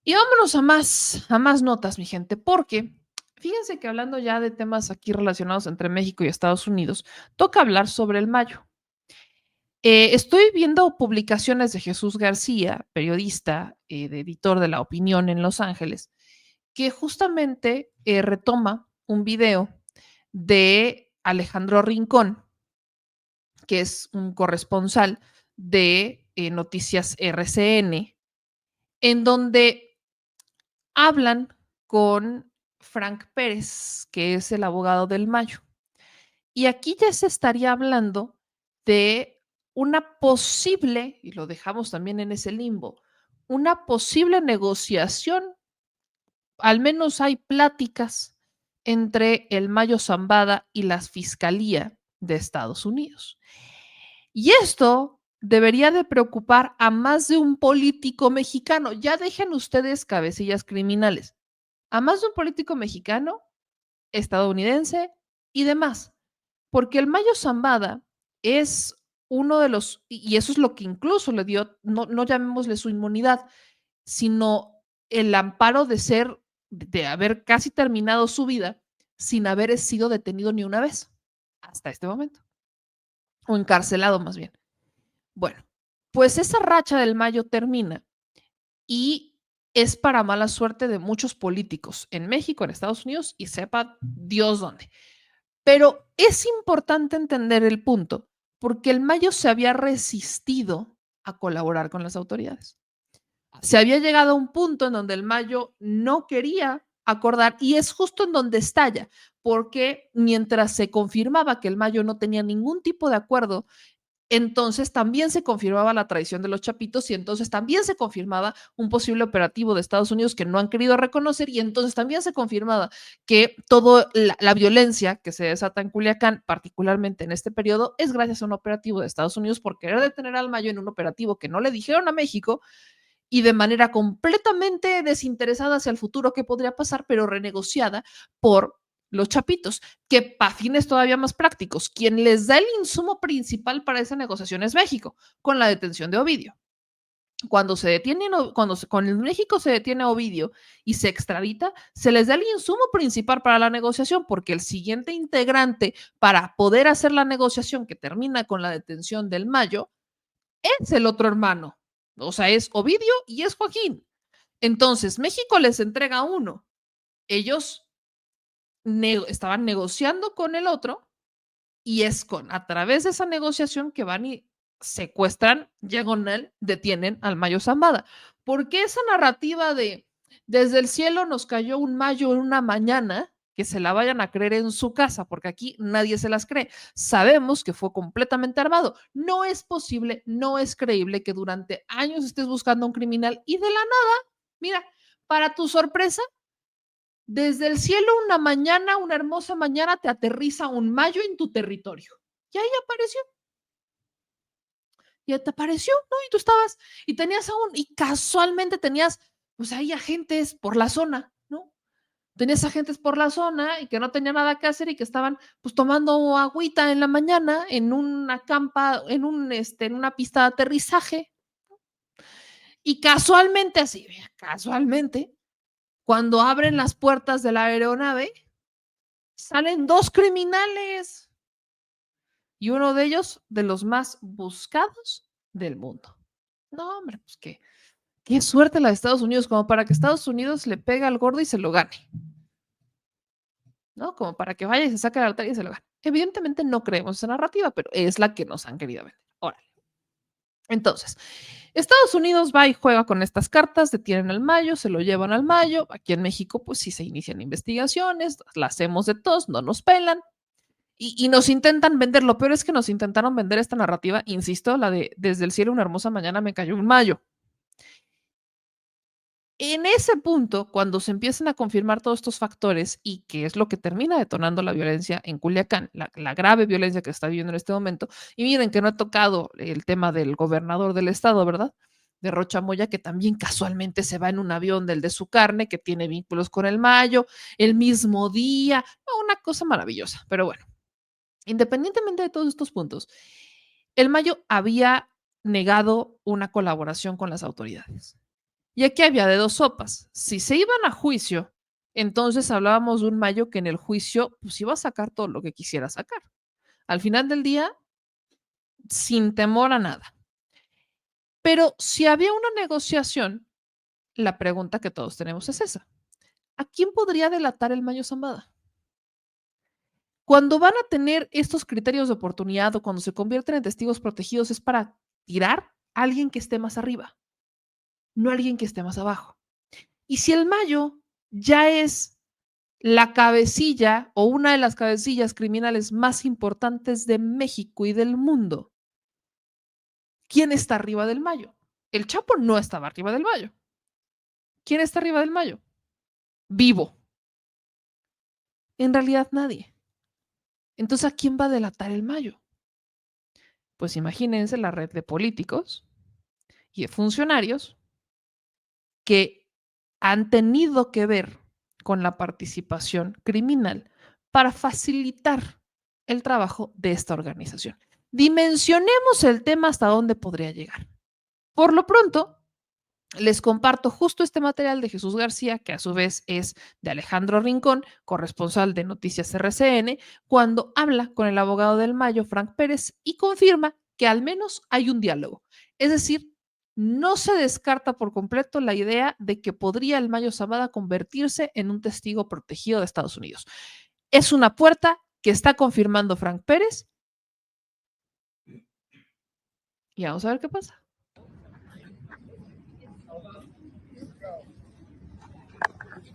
Y vámonos a más notas, mi gente, porque fíjense que hablando ya de temas aquí relacionados entre México y Estados Unidos, toca hablar sobre el mayo. Estoy viendo publicaciones de Jesús García, periodista, de editor de La Opinión en Los Ángeles, que justamente retoma un video de Alejandro Rincón, que es un corresponsal de Noticias RCN, en donde hablan con Frank Pérez, que es el abogado del Mayo. Y aquí ya se estaría hablando de una posible, y lo dejamos también en ese limbo, una posible negociación, al menos hay pláticas entre el Mayo Zambada y la Fiscalía de Estados Unidos. Y esto debería de preocupar a más de un político mexicano. Ya dejen ustedes cabecillas criminales. A más de un político mexicano, estadounidense y demás. Porque el Mayo Zambada es uno de los, y eso es lo que incluso le dio, no llamémosle su inmunidad, sino el amparo de ser, de haber casi terminado su vida sin haber sido detenido ni una vez, hasta este momento, o encarcelado más bien. Bueno, pues esa racha del Mayo termina y es para mala suerte de muchos políticos en México, en Estados Unidos y sepa Dios dónde. Pero es importante entender el punto, porque el Mayo se había resistido a colaborar con las autoridades. Se había llegado a un punto en donde el Mayo no quería acordar y es justo en donde estalla, porque mientras se confirmaba que el Mayo no tenía ningún tipo de acuerdo, entonces también se confirmaba la traición de los Chapitos y entonces también se confirmaba un posible operativo de Estados Unidos que no han querido reconocer y entonces también se confirmaba que toda la violencia que se desata en Culiacán, particularmente en este periodo, es gracias a un operativo de Estados Unidos por querer detener al Mayo en un operativo que no le dijeron a México y de manera completamente desinteresada hacia el futuro que podría pasar, pero renegociada por los Chapitos, que para fines todavía más prácticos, quien les da el insumo principal para esa negociación es México, con la detención de Ovidio. Cuando se detiene, con el México se detiene a Ovidio y se extradita, se les da el insumo principal para la negociación, porque el siguiente integrante para poder hacer la negociación que termina con la detención del Mayo es el otro hermano. O sea, es Ovidio y es Joaquín. Entonces, México les entrega uno. Ellos estaban negociando con el otro y es a través de esa negociación que van y secuestran, diagonal, detienen al Mayo Zambada. ¿Por qué esa narrativa de desde el cielo nos cayó un Mayo en una mañana? Que se la vayan a creer en su casa, porque aquí nadie se las cree. Sabemos que fue completamente armado. No es posible, no es creíble que durante años estés buscando a un criminal y de la nada, mira, para tu sorpresa, desde el cielo una mañana, una hermosa mañana, te aterriza un Mayo en tu territorio. Y ahí apareció. Y te apareció, ¿no? Y tú estabas, y tenías aún, y casualmente tenías, pues ahí agentes por la zona, ¿no? Tenías agentes por la zona y que no tenían nada que hacer y que estaban pues tomando agüita en la mañana en una campa, en una pista de aterrizaje. Y casualmente, así, casualmente, cuando abren las puertas de la aeronave, salen dos criminales y uno de ellos de los más buscados del mundo. No, hombre, pues qué suerte la de Estados Unidos, como para que Estados Unidos le pegue al gordo y se lo gane, ¿no? Como para que vaya y se saque la lotería y se lo gane. Evidentemente no creemos esa narrativa, pero es la que nos han querido vender. Órale. Entonces, Estados Unidos va y juega con estas cartas, detienen al Mayo, se lo llevan al Mayo. Aquí en México, pues sí se inician investigaciones, las hacemos de todos, no nos pelan. Y nos intentan vender, lo peor es que nos intentaron vender esta narrativa, insisto, la de desde el cielo una hermosa mañana me cayó un Mayo. En ese punto, cuando se empiezan a confirmar todos estos factores y que es lo que termina detonando la violencia en Culiacán, la grave violencia que está viviendo en este momento, y miren que no he tocado el tema del gobernador del estado, ¿verdad? De Rocha Moya, que también casualmente se va en un avión del de su carne, que tiene vínculos con el Mayo, el mismo día, una cosa maravillosa. Pero bueno, independientemente de todos estos puntos, el Mayo había negado una colaboración con las autoridades. Y aquí había de dos sopas. Si se iban a juicio, entonces hablábamos de un Mayo que en el juicio pues iba a sacar todo lo que quisiera sacar. Al final del día, sin temor a nada. Pero si había una negociación, la pregunta que todos tenemos es esa. ¿A quién podría delatar el Mayo Zambada? Cuando van a tener estos criterios de oportunidad o cuando se convierten en testigos protegidos es para tirar a alguien que esté más arriba, no a alguien que esté más abajo. Y si el Mayo ya es la cabecilla o una de las cabecillas criminales más importantes de México y del mundo, ¿quién está arriba del Mayo? El Chapo no estaba arriba del Mayo. ¿Quién está arriba del Mayo? Vivo. En realidad nadie. Entonces, ¿a quién va a delatar el Mayo? Pues imagínense la red de políticos y de funcionarios que han tenido que ver con la participación criminal para facilitar el trabajo de esta organización. Dimensionemos el tema hasta dónde podría llegar. Por lo pronto, les comparto justo este material de Jesús García, que a su vez es de Alejandro Rincón, corresponsal de Noticias RCN, cuando habla con el abogado del Mayo, Frank Pérez, y confirma que al menos hay un diálogo. Es decir, no se descarta por completo la idea de que podría el Mayo Zambada convertirse en un testigo protegido de Estados Unidos. Es una puerta que está confirmando Frank Pérez y vamos a ver qué pasa.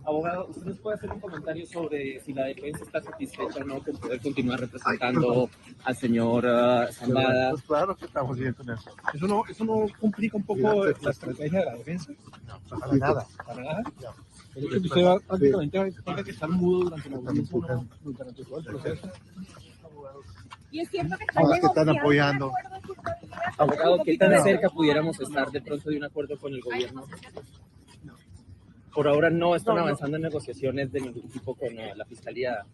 Abogado, ¿usted nos puede hacer un comentario sobre si la defensa está satisfecha o no con poder continuar representando al señor Zambada? Pues claro que estamos bien con eso. ¿Eso no complica un poco la estrategia de la defensa? No, para nada. ¿Para nada? No. El hecho que usted va prácticamente tenga que estar mudo durante la audiencia, durante todo el proceso. Y es cierto que Ahora que están apoyando. Abogado, ¿qué tan cerca pudiéramos estar de pronto de un acuerdo con el gobierno? Por ahora no están avanzando en negociaciones de ningún tipo con la fiscalía.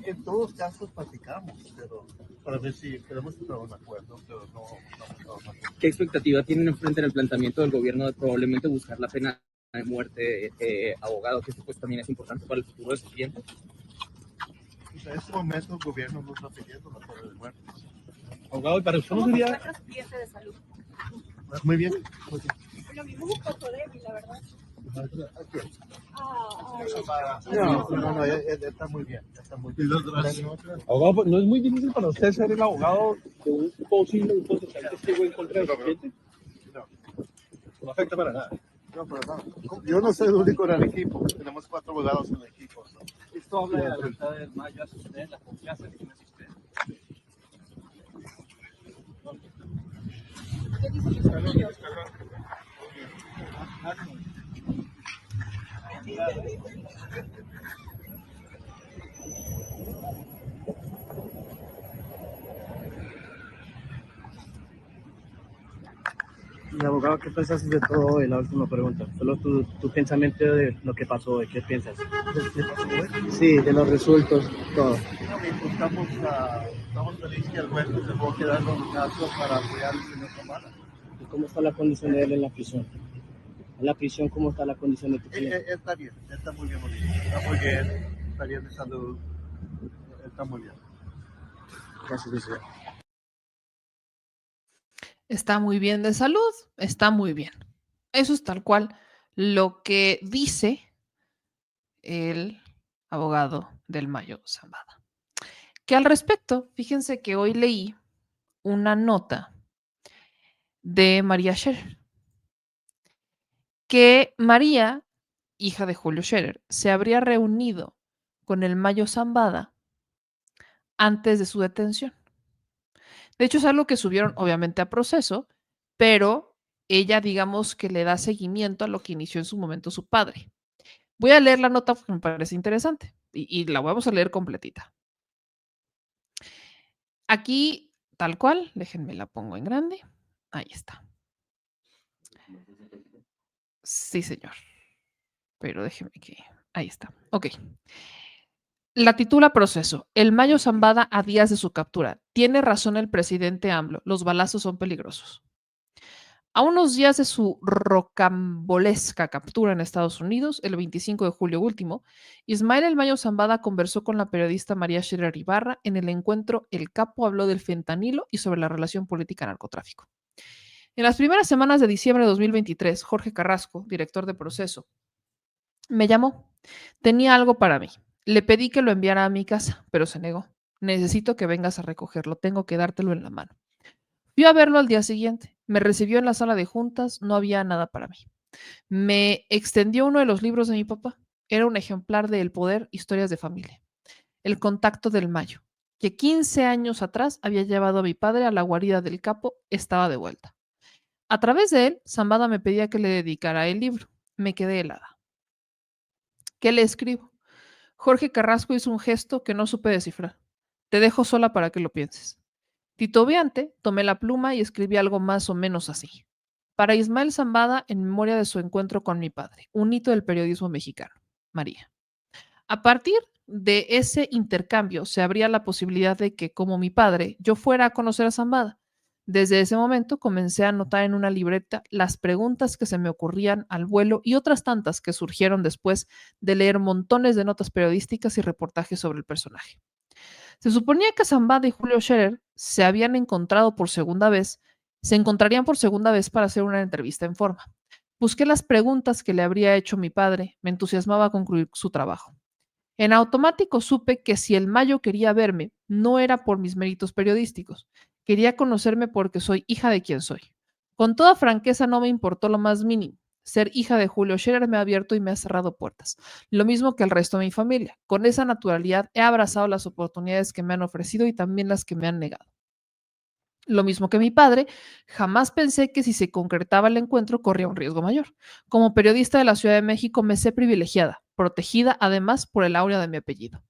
En todos los casos platicamos, pero para ver si podemos llegar a un acuerdo, pero no. ¿Qué expectativa tienen enfrente en el planteamiento del gobierno de probablemente buscar la pena de muerte, abogado, que esto pues también es importante para el futuro de sus clientes? Pues en este momento el gobierno no está pidiendo la pena de muerte. Abogado, ¿y para usted no sería...? De salud. Muy bien. Lo mismo un poco débil, la verdad. No, está muy bien. Está muy bien. Abogado, ¿no es muy difícil para usted ser el abogado de un potencial testigo en contra de su cliente? No afecta para nada. No, pero no. Yo no soy el único en el equipo. Tenemos 4 abogados en el equipo. ¿No? Esto habla de la libertad del Mayo hacia usted, la confianza que tiene hacia usted. Y abogado, ¿qué piensas de todo? La última pregunta. Solo tu pensamiento de lo que pasó hoy. ¿Qué piensas? Sí, de los resultados, todo. Estamos felices que el juez se pueda quedar con los casos para apoyar al señor Zambada. ¿Y cómo está la condición de él en la prisión? En la prisión, ¿cómo está la condición de tu cliente? Está bien, está muy bien. Está muy bien, está bien de salud. Está muy bien. Gracias, licenciado. Está muy bien de salud, está muy bien. Eso es tal cual lo que dice el abogado del Mayo Zambada. Que al respecto, fíjense que hoy leí una nota de María Scherer, que María, hija de Julio Scherer, se habría reunido con el Mayo Zambada antes de su detención. De hecho, es algo que subieron obviamente a proceso, pero ella, digamos que le da seguimiento a lo que inició en su momento su padre. Voy a leer la nota porque me parece interesante y la vamos a leer completita. Aquí, tal cual, déjenme la pongo en grande. Ahí está. Sí, señor. Pero déjenme que... Ahí está. Ok. La titula Proceso. El Mayo Zambada a días de su captura. Tiene razón el presidente AMLO. Los balazos son peligrosos. A unos días de su rocambolesca captura en Estados Unidos, el 25 de julio último, Ismael El Mayo Zambada conversó con la periodista María Scherer Ibarra. En el encuentro, el capo habló del fentanilo y sobre la relación política-narcotráfico. En las primeras semanas de diciembre de 2023, Jorge Carrasco, director de Proceso, me llamó. Tenía algo para mí. Le pedí que lo enviara a mi casa, pero se negó. Necesito que vengas a recogerlo, tengo que dártelo en la mano. Fui a verlo al día siguiente. Me recibió en la sala de juntas, no había nada para mí. Me extendió uno de los libros de mi papá. Era un ejemplar de El Poder, Historias de Familia. El contacto del Mayo, que 15 años atrás había llevado a mi padre a la guarida del capo, estaba de vuelta. A través de él, Zambada me pedía que le dedicara el libro. Me quedé helada. ¿Qué le escribo? Jorge Carrasco hizo un gesto que no supe descifrar. Te dejo sola para que lo pienses. Titubeante, tomé la pluma y escribí algo más o menos así. Para Ismael Zambada, en memoria de su encuentro con mi padre, un hito del periodismo mexicano. María. A partir de ese intercambio se abría la posibilidad de que, como mi padre, yo fuera a conocer a Zambada. Desde ese momento comencé a anotar en una libreta las preguntas que se me ocurrían al vuelo y otras tantas que surgieron después de leer montones de notas periodísticas y reportajes sobre el personaje. Se suponía que Zambada y Julio Scherer se encontrarían por segunda vez para hacer una entrevista en forma. Busqué las preguntas que le habría hecho mi padre, me entusiasmaba concluir su trabajo. En automático supe que si el Mayo quería verme, no era por mis méritos periodísticos, quería conocerme porque soy hija de quien soy. Con toda franqueza no me importó lo más mínimo. Ser hija de Julio Scherer me ha abierto y me ha cerrado puertas, lo mismo que el resto de mi familia. Con esa naturalidad he abrazado las oportunidades que me han ofrecido y también las que me han negado. Lo mismo que mi padre, jamás pensé que si se concretaba el encuentro corría un riesgo mayor. Como periodista de la Ciudad de México me sé privilegiada, protegida además por el áurea de mi apellido.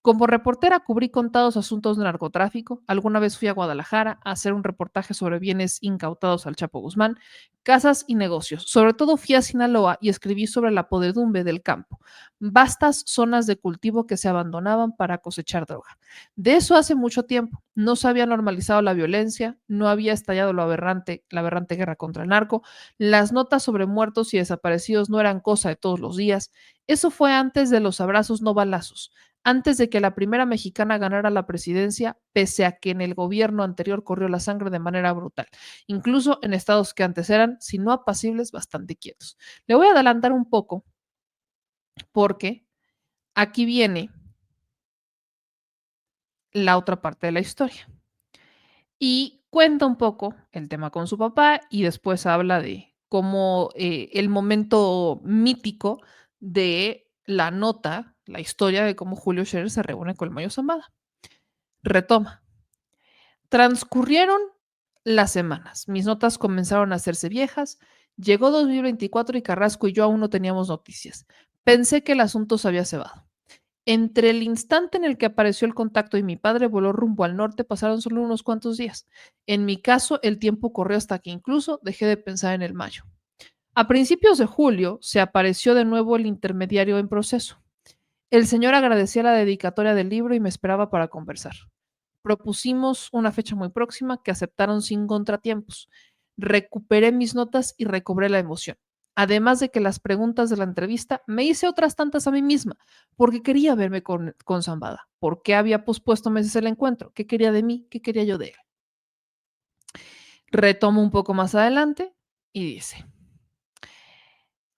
Como reportera cubrí contados asuntos de narcotráfico. Alguna vez fui a Guadalajara a hacer un reportaje sobre bienes incautados al Chapo Guzmán, casas y negocios. Sobre todo fui a Sinaloa y escribí sobre la podredumbre del campo, vastas zonas de cultivo que se abandonaban para cosechar droga. De eso hace mucho tiempo. No se había normalizado la violencia, no había estallado la aberrante guerra contra el narco, las notas sobre muertos y desaparecidos no eran cosa de todos los días. Eso fue antes de los abrazos no balazos, antes de que la primera mexicana ganara la presidencia, pese a que en el gobierno anterior corrió la sangre de manera brutal, incluso en estados que antes eran, si no apacibles, bastante quietos. Le voy a adelantar un poco porque aquí viene la otra parte de la historia. Y cuenta un poco el tema con su papá y después habla de cómo el momento mítico de la nota, la historia de cómo Julio Scherer se reúne con el Mayo Zambada. Retoma. Transcurrieron las semanas. Mis notas comenzaron a hacerse viejas. Llegó 2024 y Carrasco y yo aún no teníamos noticias. Pensé que el asunto se había cebado. Entre el instante en el que apareció el contacto y mi padre voló rumbo al norte, pasaron solo unos cuantos días. En mi caso, el tiempo corrió hasta que incluso dejé de pensar en el Mayo. A principios de julio se apareció de nuevo el intermediario en proceso. El señor agradecía la dedicatoria del libro y me esperaba para conversar. Propusimos una fecha muy próxima que aceptaron sin contratiempos. Recuperé mis notas y recobré la emoción. Además de que las preguntas de la entrevista me hice otras tantas a mí misma, porque quería verme con Zambada. ¿Por qué había pospuesto meses el encuentro? ¿Qué quería de mí? ¿Qué quería yo de él? Retomo un poco más adelante y dice: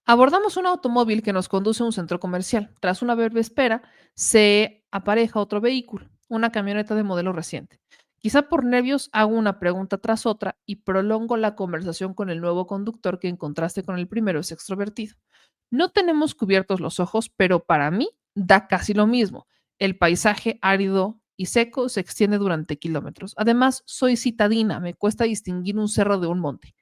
abordamos un automóvil que nos conduce a un centro comercial. Tras una breve espera, se apareja otro vehículo, una camioneta de modelo reciente. Quizá por nervios hago una pregunta tras otra y prolongo la conversación con el nuevo conductor que en contraste con el primero es extrovertido. No tenemos cubiertos los ojos, pero para mí da casi lo mismo. El paisaje árido y seco se extiende durante kilómetros. Además, soy citadina, me cuesta distinguir un cerro de un monte.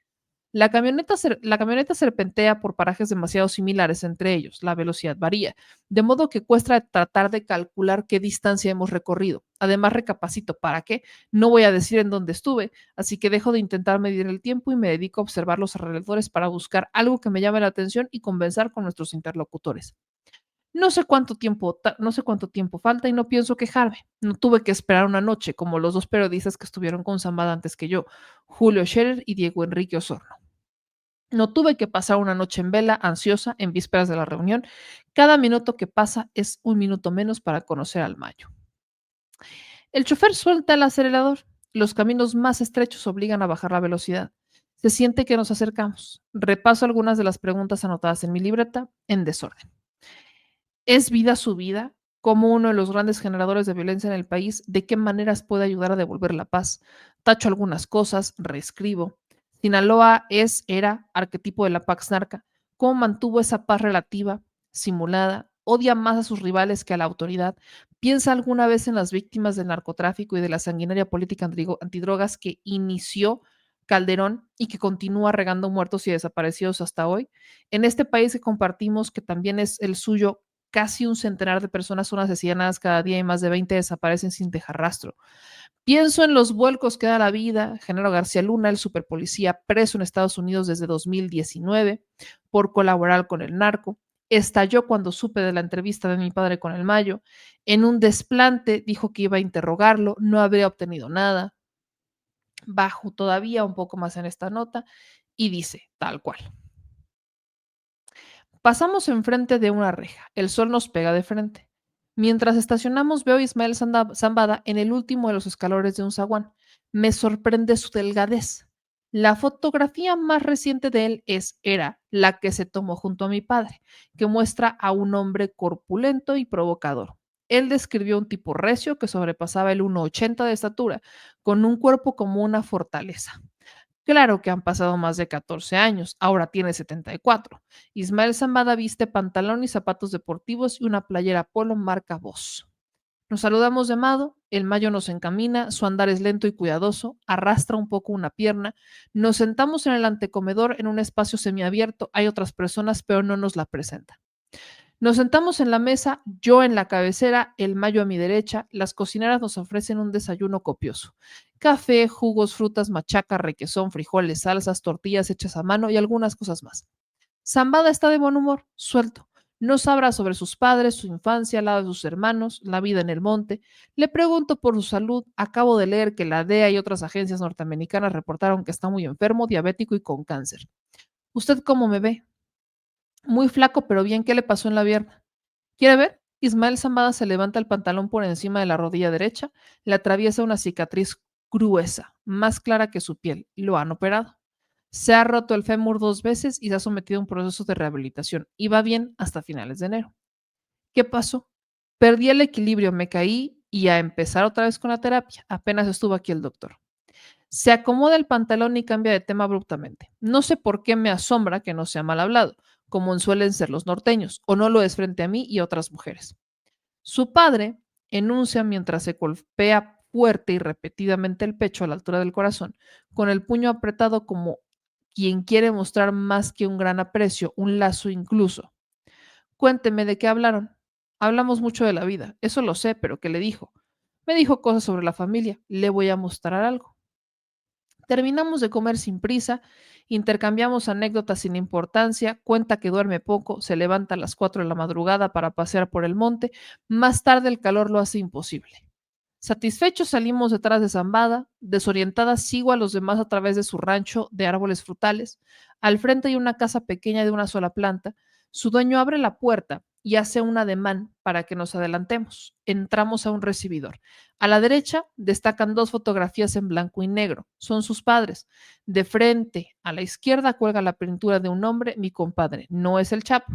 La camioneta serpentea por parajes demasiado similares entre ellos, la velocidad varía, de modo que cuesta tratar de calcular qué distancia hemos recorrido. Además, recapacito, ¿para qué? No voy a decir en dónde estuve, así que dejo de intentar medir el tiempo y me dedico a observar los alrededores para buscar algo que me llame la atención y conversar con nuestros interlocutores. No sé cuánto tiempo falta y no pienso quejarme. No tuve que esperar una noche como los dos periodistas que estuvieron con Zambada antes que yo, Julio Scherer y Diego Enrique Osorno. No tuve que pasar una noche en vela, ansiosa, en vísperas de la reunión. Cada minuto que pasa es un minuto menos para conocer al Mayo. El chofer suelta el acelerador. Los caminos más estrechos obligan a bajar la velocidad. Se siente que nos acercamos. Repaso algunas de las preguntas anotadas en mi libreta en desorden. ¿Es vida su vida? ¿Como uno de los grandes generadores de violencia en el país? ¿De qué maneras puede ayudar a devolver la paz? Tacho algunas cosas, reescribo. Sinaloa era arquetipo de la Pax Narca. ¿Cómo mantuvo esa paz relativa, simulada? ¿Odia más a sus rivales que a la autoridad? ¿Piensa alguna vez en las víctimas del narcotráfico y de la sanguinaria política antidrogas que inició Calderón y que continúa regando muertos y desaparecidos hasta hoy? En este país que compartimos, que también es el suyo, casi un centenar de personas son asesinadas cada día y más de 20 desaparecen sin dejar rastro. Pienso en los vuelcos que da la vida. Genaro García Luna, el superpolicía preso en Estados Unidos desde 2019 por colaborar con el narco. Estalló cuando supe de la entrevista de mi padre con el Mayo. En un desplante dijo que iba a interrogarlo, no habría obtenido nada. Bajo todavía un poco más en esta nota y dice tal cual. Pasamos enfrente de una reja. El sol nos pega de frente. Mientras estacionamos, veo a Ismael Zambada en el último de los escalones de un zaguán. Me sorprende su delgadez. La fotografía más reciente de él era la que se tomó junto a mi padre, que muestra a un hombre corpulento y provocador. Él describió un tipo recio que sobrepasaba el 1,80 de estatura, con un cuerpo como una fortaleza. Claro que han pasado más de 14 años, ahora tiene 74. Ismael Zambada viste pantalón y zapatos deportivos y una playera polo marca Boss. Nos saludamos de mano, el Mayo nos encamina, su andar es lento y cuidadoso, arrastra un poco una pierna, nos sentamos en el antecomedor en un espacio semiabierto, hay otras personas, pero no nos la presentan. Nos sentamos en la mesa, yo en la cabecera, el Mayo a mi derecha, las cocineras nos ofrecen un desayuno copioso. Café, jugos, frutas, machaca, requesón, frijoles, salsas, tortillas hechas a mano y algunas cosas más. Zambada está de buen humor, suelto. Nos habla sobre sus padres, su infancia, al lado de sus hermanos, la vida en el monte. Le pregunto por su salud. Acabo de leer que la DEA y otras agencias norteamericanas reportaron que está muy enfermo, diabético y con cáncer. ¿Usted cómo me ve? Muy flaco, pero bien, ¿qué le pasó en la pierna? ¿Quiere ver? Ismael Zambada se levanta el pantalón por encima de la rodilla derecha, le atraviesa una cicatriz gruesa, más clara que su piel. Lo han operado. Se ha roto el fémur 2 veces y se ha sometido a un proceso de rehabilitación. Y va bien hasta finales de enero. ¿Qué pasó? Perdí el equilibrio, me caí y a empezar otra vez con la terapia. Apenas estuvo aquí el doctor. Se acomoda el pantalón y cambia de tema abruptamente. No sé por qué me asombra que no sea mal hablado, como suelen ser los norteños, o no lo es frente a mí y otras mujeres. Su padre enuncia mientras se golpea fuerte y repetidamente el pecho a la altura del corazón, con el puño apretado como quien quiere mostrar más que un gran aprecio, un lazo incluso. Cuénteme de qué hablaron. Hablamos mucho de la vida, eso lo sé, pero ¿qué le dijo? Me dijo cosas sobre la familia, le voy a mostrar algo. Terminamos de comer sin prisa, intercambiamos anécdotas sin importancia, cuenta que duerme poco, se levanta a las 4 de la madrugada para pasear por el monte, más tarde el calor lo hace imposible. Satisfechos salimos detrás de Zambada, desorientada sigo a los demás a través de su rancho de árboles frutales. Al frente hay una casa pequeña de una sola planta. Su dueño abre la puerta y hace un ademán para que nos adelantemos. Entramos a un recibidor. A la derecha destacan 2 fotografías en blanco y negro. Son sus padres. De frente a la izquierda cuelga la pintura de un hombre, mi compadre. No es el Chapo.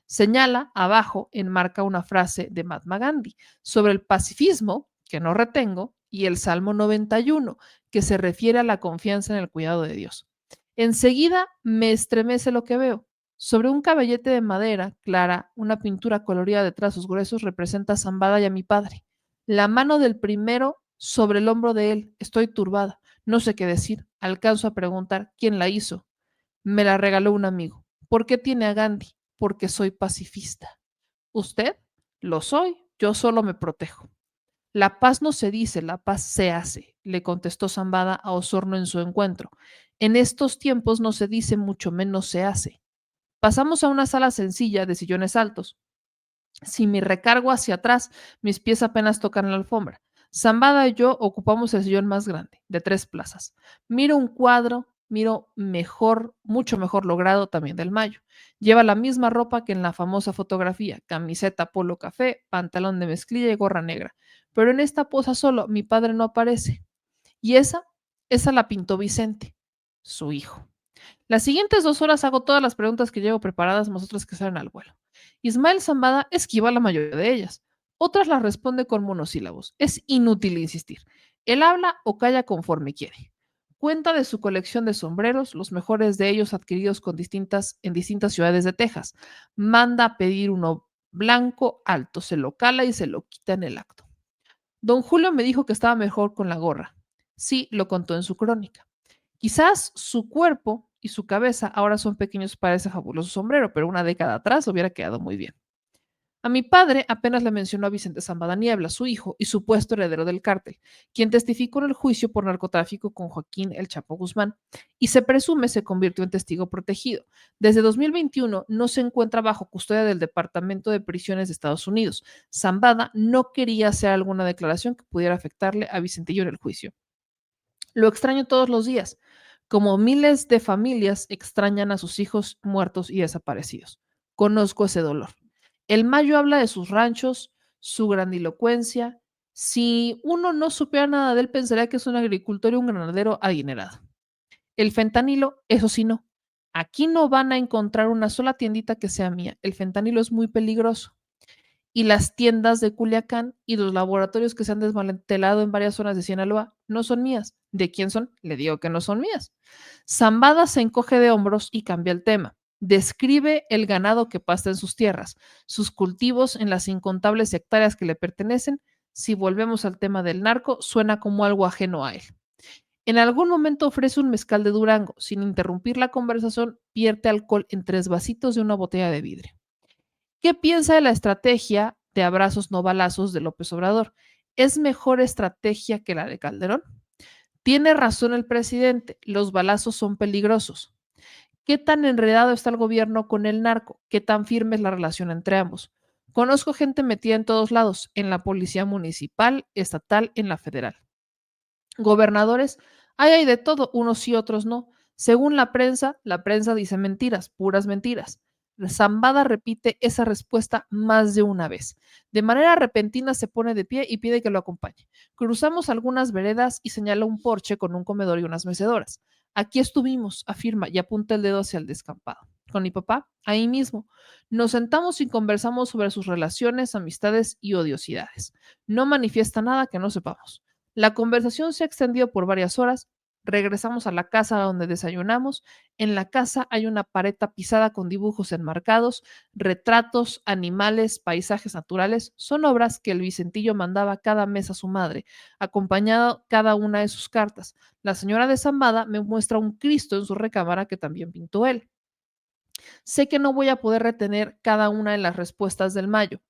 Señala abajo, enmarca una frase de Mahatma Gandhi sobre el pacifismo, que no retengo, y el Salmo 91, que se refiere a la confianza en el cuidado de Dios. Enseguida me estremece lo que veo. Sobre un caballete de madera clara, una pintura colorida de trazos gruesos representa a Zambada y a mi padre. La mano del primero sobre el hombro de él. Estoy turbada. No sé qué decir. Alcanzo a preguntar quién la hizo. Me la regaló un amigo. ¿Por qué tiene a Gandhi? Porque soy pacifista. ¿Usted? Lo soy. Yo solo me protejo. La paz no se dice, la paz se hace, le contestó Zambada a Osorno en su encuentro. En estos tiempos no se dice, mucho menos se hace. Pasamos a una sala sencilla de sillones altos. Si me recargo hacia atrás, mis pies apenas tocan la alfombra. Zambada y yo ocupamos el sillón más grande, de 3 plazas. Miro un cuadro, miro mejor, mucho mejor logrado también del Mayo. Lleva la misma ropa que en la famosa fotografía, camiseta polo café, pantalón de mezclilla y gorra negra. Pero en esta posa solo, mi padre no aparece. Y esa la pintó Vicente, su hijo. Las siguientes 2 horas hago todas las preguntas que llevo preparadas, más otras que salen al vuelo. Ismael Zambada esquiva la mayoría de ellas. Otras las responde con monosílabos. Es inútil insistir. Él habla o calla conforme quiere. Cuenta de su colección de sombreros, los mejores de ellos adquiridos en distintas ciudades de Texas. Manda a pedir uno blanco alto, se lo cala y se lo quita en el acto. Don Julio me dijo que estaba mejor con la gorra. Sí, lo contó en su crónica. Quizás su cuerpo y su cabeza ahora son pequeños para ese fabuloso sombrero, pero una década atrás hubiera quedado muy bien. A mi padre apenas le mencionó a Vicente Zambada Niebla, su hijo y supuesto heredero del cártel, quien testificó en el juicio por narcotráfico con Joaquín El Chapo Guzmán y se presume se convirtió en testigo protegido. Desde 2021 no se encuentra bajo custodia del Departamento de Prisiones de Estados Unidos. Zambada no quería hacer alguna declaración que pudiera afectarle a Vicentillo en el juicio. Lo extraño todos los días, como miles de familias extrañan a sus hijos muertos y desaparecidos. Conozco ese dolor. El Mayo habla de sus ranchos, su grandilocuencia. Si uno no supiera nada de él, pensaría que es un agricultor y un ganadero adinerado. El fentanilo, eso sí no. Aquí no van a encontrar una sola tiendita que sea mía. El fentanilo es muy peligroso. Y las tiendas de Culiacán y los laboratorios que se han desmantelado en varias zonas de Sinaloa no son mías. ¿De quién son? Le digo que no son mías. Zambada se encoge de hombros y cambia el tema. Describe el ganado que pasta en sus tierras, sus cultivos en las incontables hectáreas que le pertenecen. Si volvemos al tema del narco, suena como algo ajeno a él. En algún momento ofrece un mezcal de Durango. Sin interrumpir la conversación, vierte alcohol en 3 vasitos de una botella de vidrio. ¿Qué piensa de la estrategia de abrazos no balazos de López Obrador? ¿Es mejor estrategia que la de Calderón? Tiene razón el presidente, los balazos son peligrosos. ¿Qué tan enredado está el gobierno con el narco? ¿Qué tan firme es la relación entre ambos? Conozco gente metida en todos lados, en la policía municipal, estatal, en la federal. Gobernadores, hay de todo, unos sí, otros no. Según la prensa dice mentiras, puras mentiras. Zambada repite esa respuesta más de una vez. De manera repentina se pone de pie y pide que lo acompañe. Cruzamos algunas veredas y señala un porche con un comedor y unas mecedoras. Aquí estuvimos, afirma y apunta el dedo hacia el descampado. Con mi papá, ahí mismo. Nos sentamos y conversamos sobre sus relaciones, amistades y odiosidades. No manifiesta nada que no sepamos. La conversación se ha extendido por varias horas. Regresamos a la casa donde desayunamos. En la casa hay una pared tapizada con dibujos enmarcados, retratos, animales, paisajes naturales. Son obras que el Vicentillo mandaba cada mes a su madre, acompañado cada una de sus cartas. La señora de Zambada me muestra un Cristo en su recámara que también pintó él. Sé que no voy a poder retener cada una de las respuestas del Mayo,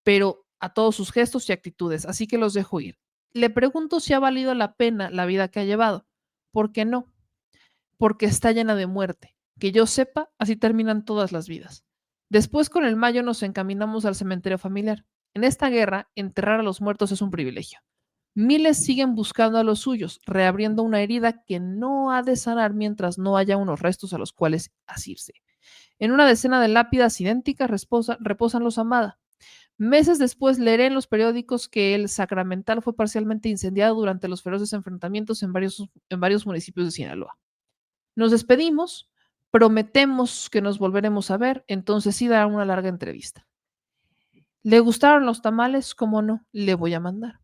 pero a todos sus gestos y actitudes, así que los dejo ir. Le pregunto si ha valido la pena la vida que ha llevado. ¿Por qué no? Porque está llena de muerte. Que yo sepa, así terminan todas las vidas. Después con el Mayo nos encaminamos al cementerio familiar. En esta guerra, enterrar a los muertos es un privilegio. Miles siguen buscando a los suyos, reabriendo una herida que no ha de sanar mientras no haya unos restos a los cuales asirse. En una decena de lápidas idénticas reposan los Zambada. Meses después leeré en los periódicos que el Sacramental fue parcialmente incendiado durante los feroces enfrentamientos en varios municipios de Sinaloa. Nos despedimos, prometemos que nos volveremos a ver, entonces sí dará una larga entrevista. ¿Le gustaron los tamales? ¿Cómo no? Le voy a mandar.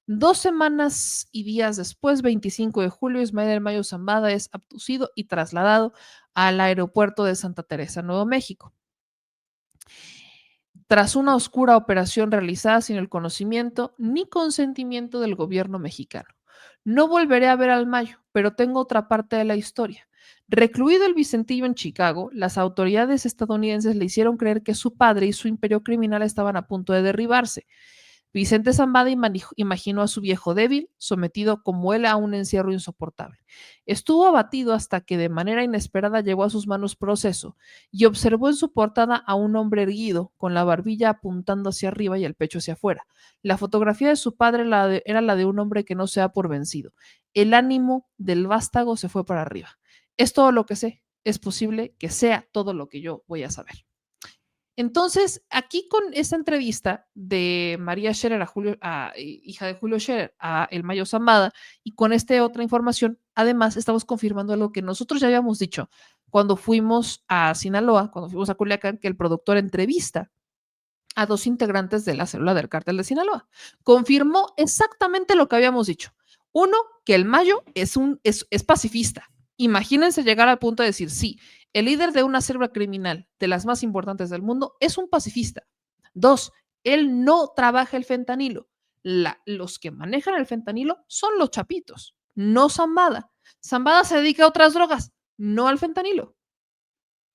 2 semanas y días después, 25 de julio, Ismael El Mayo Zambada es abducido y trasladado al aeropuerto de Santa Teresa, Nuevo México. Tras una oscura operación realizada sin el conocimiento ni consentimiento del gobierno mexicano. No volveré a ver al Mayo, pero tengo otra parte de la historia. Recluido el Vicentillo en Chicago, las autoridades estadounidenses le hicieron creer que su padre y su imperio criminal estaban a punto de derribarse. Vicente Zambada imaginó a su viejo débil, sometido como él a un encierro insoportable. Estuvo abatido hasta que de manera inesperada llegó a sus manos Proceso y observó en su portada a un hombre erguido, con la barbilla apuntando hacia arriba y el pecho hacia afuera. La fotografía de su padre era la de un hombre que no se da por vencido. El ánimo del vástago se fue para arriba. Es todo lo que sé. Es posible que sea todo lo que yo voy a saber. Entonces, aquí con esta entrevista de María Scherer, hija de Julio Scherer, a El Mayo Zambada, y con esta otra información, además estamos confirmando algo que nosotros ya habíamos dicho cuando fuimos a Sinaloa, cuando fuimos a Culiacán, que el productor entrevista a 2 integrantes de la célula del cártel de Sinaloa. Confirmó exactamente lo que habíamos dicho. Uno, que el Mayo es pacifista. Imagínense llegar al punto de decir, sí, el líder de una célula criminal de las más importantes del mundo es un pacifista. 2, él no trabaja el fentanilo. Los que manejan el fentanilo son los chapitos, no Zambada. Zambada se dedica a otras drogas, no al fentanilo.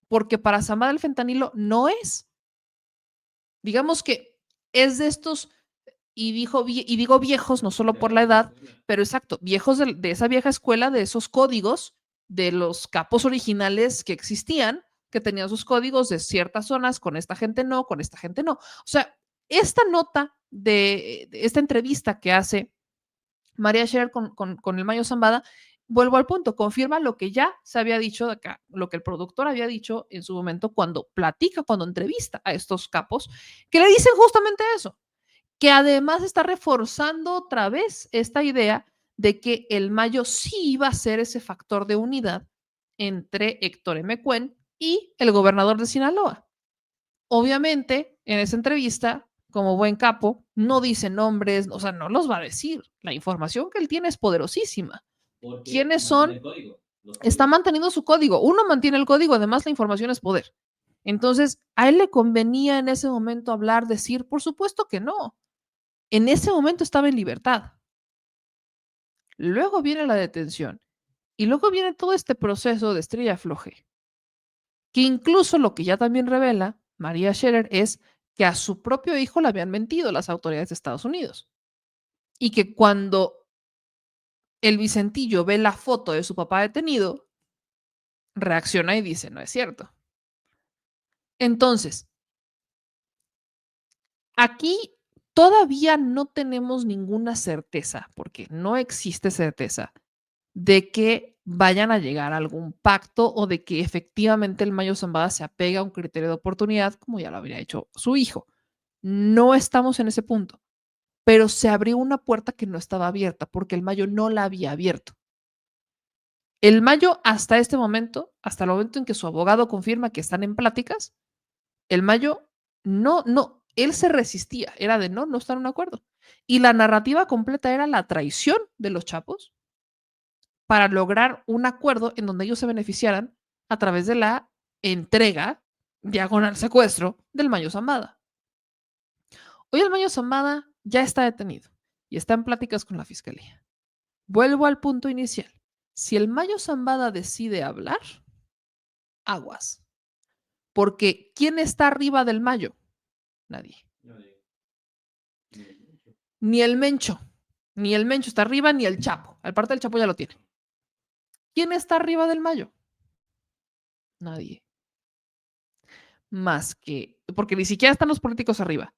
Porque para Zambada el fentanilo no es. Digamos que es de estos, y digo viejos, no solo por la edad, pero exacto, viejos de esa vieja escuela, de esos códigos de los capos originales que existían, que tenían sus códigos de ciertas zonas, con esta gente no, con esta gente no. O sea, esta nota de esta entrevista que hace María Scherer con el Mayo Zambada, vuelvo al punto, confirma lo que ya se había dicho de acá, lo que el productor había dicho en su momento cuando cuando entrevista a estos capos, que le dicen justamente eso, que además está reforzando otra vez esta idea de que el Mayo sí iba a ser ese factor de unidad entre Héctor M. Cuen y el gobernador de Sinaloa. Obviamente, en esa entrevista, como buen capo, no dice nombres, o sea, no los va a decir. La información que él tiene es poderosísima. ¿Quiénes son? Está manteniendo su código. Uno mantiene el código, además la información es poder. Entonces, a él le convenía en ese momento hablar, decir, por supuesto que no. En ese momento estaba en libertad. Luego viene la detención y luego viene todo este proceso de estrella floje, que incluso lo que ya también revela María Scherer es que a su propio hijo le habían mentido las autoridades de Estados Unidos y que cuando el Vicentillo ve la foto de su papá detenido, reacciona y dice, no es cierto. Entonces, aquí todavía no tenemos ninguna certeza, porque no existe certeza de que vayan a llegar a algún pacto o de que efectivamente el Mayo Zambada se apega a un criterio de oportunidad como ya lo habría hecho su hijo. No estamos en ese punto, pero se abrió una puerta que no estaba abierta porque el Mayo no la había abierto. El Mayo hasta este momento, hasta el momento en que su abogado confirma que están en pláticas, el Mayo él se resistía, era de no estar en un acuerdo. Y la narrativa completa era la traición de los Chapos para lograr un acuerdo en donde ellos se beneficiaran a través de la entrega, diagonal secuestro, del Mayo Zambada. Hoy el Mayo Zambada ya está detenido y está en pláticas con la fiscalía. Vuelvo al punto inicial. Si el Mayo Zambada decide hablar, aguas. Porque ¿quién está arriba del Mayo? Nadie. Ni el Mencho. Ni el Mencho está arriba, ni el Chapo. Aparte del Chapo ya lo tiene. ¿Quién está arriba del Mayo? Nadie. Más que, porque ni siquiera están los políticos arriba.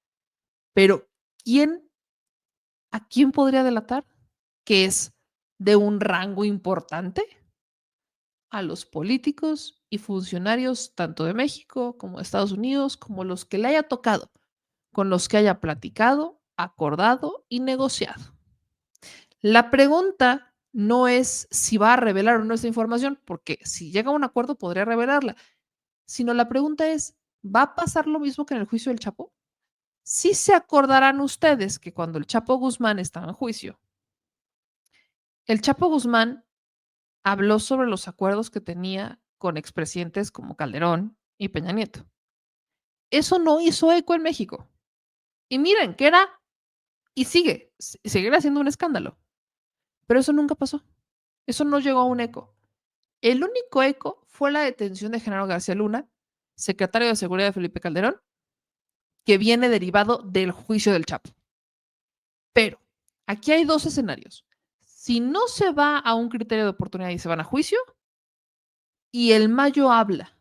Pero ¿a quién podría delatar? Que es de un rango importante a los políticos y funcionarios tanto de México como de Estados Unidos, como los que le haya tocado, con los que haya platicado, acordado y negociado. La pregunta no es si va a revelar o no esa información, porque si llega a un acuerdo podría revelarla, sino la pregunta es, ¿va a pasar lo mismo que en el juicio del Chapo? Sí se acordarán ustedes que cuando el Chapo Guzmán estaba en juicio, el Chapo Guzmán habló sobre los acuerdos que tenía con expresidentes como Calderón y Peña Nieto. Eso no hizo eco en México. Y miren, que era y seguirá siendo un escándalo. Pero eso nunca pasó. Eso no llegó a un eco. El único eco fue la detención de Genaro García Luna, secretario de Seguridad de Felipe Calderón, que viene derivado del juicio del Chapo. Pero aquí hay dos escenarios. Si no se va a un criterio de oportunidad y se van a juicio, y el Mayo habla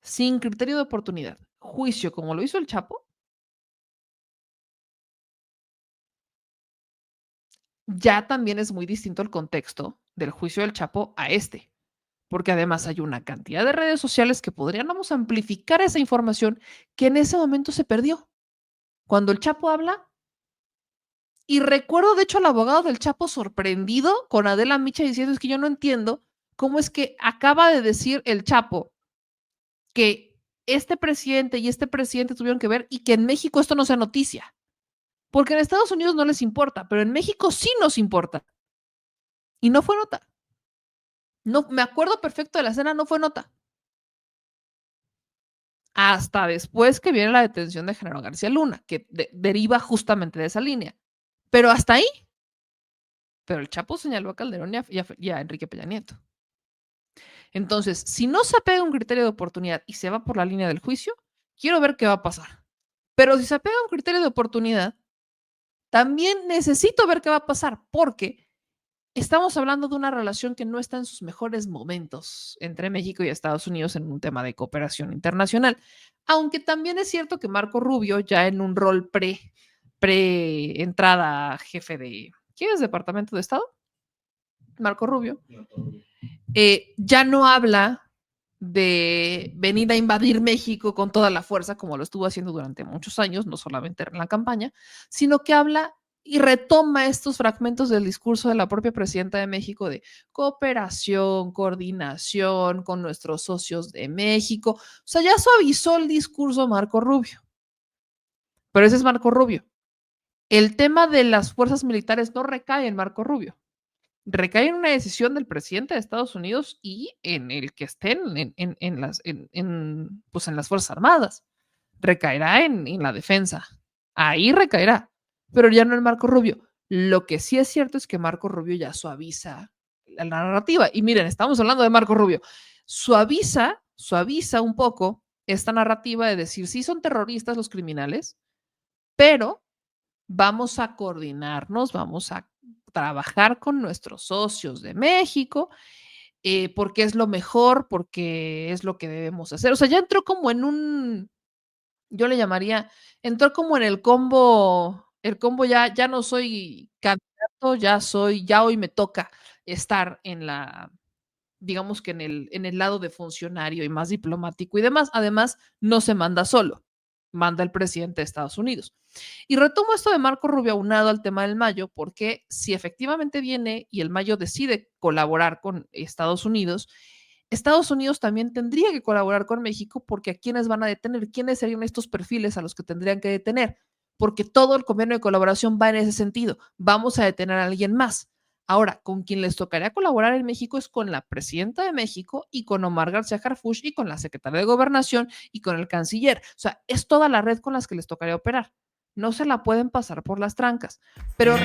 sin criterio de oportunidad, juicio como lo hizo el Chapo, ya también es muy distinto el contexto del juicio del Chapo a este, porque además hay una cantidad de redes sociales que podríamos amplificar esa información que en ese momento se perdió. Cuando el Chapo habla, y recuerdo de hecho al abogado del Chapo sorprendido con Adela Micha diciendo, es que yo no entiendo cómo es que acaba de decir el Chapo que este presidente y este presidente tuvieron que ver y que en México esto no sea noticia. Porque en Estados Unidos no les importa, pero en México sí nos importa. Y no fue nota. No, me acuerdo perfecto de la escena, no fue nota. Hasta después que viene la detención de Genaro García Luna, que deriva justamente de esa línea. Pero hasta ahí. Pero el Chapo señaló a Calderón y a Enrique Peña Nieto. Entonces, si no se apega a un criterio de oportunidad y se va por la línea del juicio, quiero ver qué va a pasar. Pero si se apega a un criterio de oportunidad, también necesito ver qué va a pasar, porque estamos hablando de una relación que no está en sus mejores momentos entre México y Estados Unidos en un tema de cooperación internacional. Aunque también es cierto que Marco Rubio, ya en un rol pre-entrada jefe de, ¿quién es Departamento de Estado? Marco Rubio. Ya no habla de venir a invadir México con toda la fuerza, como lo estuvo haciendo durante muchos años, no solamente en la campaña, sino que habla y retoma estos fragmentos del discurso de la propia presidenta de México de cooperación, coordinación con nuestros socios de México. O sea, ya suavizó el discurso Marco Rubio. Pero ese es Marco Rubio. El tema de las fuerzas militares no recae en Marco Rubio. Recae en una decisión del presidente de Estados Unidos y en el que estén en las Fuerzas Armadas. Recaerá en la defensa. Ahí recaerá, pero ya no en Marco Rubio. Lo que sí es cierto es que Marco Rubio ya suaviza la narrativa. Y miren, estamos hablando de Marco Rubio. Suaviza un poco esta narrativa de decir, sí son terroristas los criminales, pero vamos a coordinarnos, vamos a trabajar con nuestros socios de México, porque es lo mejor, porque es lo que debemos hacer. O sea, ya entró como en un, yo le llamaría, entró como en el combo ya no soy candidato, ya hoy me toca estar en la, digamos que en el lado de funcionario y más diplomático y demás. Además, no se manda solo, manda el presidente de Estados Unidos. Y retomo esto de Marco Rubio aunado al tema del Mayo, porque si efectivamente viene y el Mayo decide colaborar con Estados Unidos también tendría que colaborar con México, porque a quiénes van a detener, quiénes serían estos perfiles a los que tendrían que detener, porque todo el convenio de colaboración va en ese sentido. Vamos a detener a alguien más. Ahora, con quien les tocaría colaborar en México es con la presidenta de México y con Omar García Harfuch y con la secretaria de Gobernación y con el canciller. O sea, es toda la red con las que les tocaría operar. No se la pueden pasar por las trancas. Pero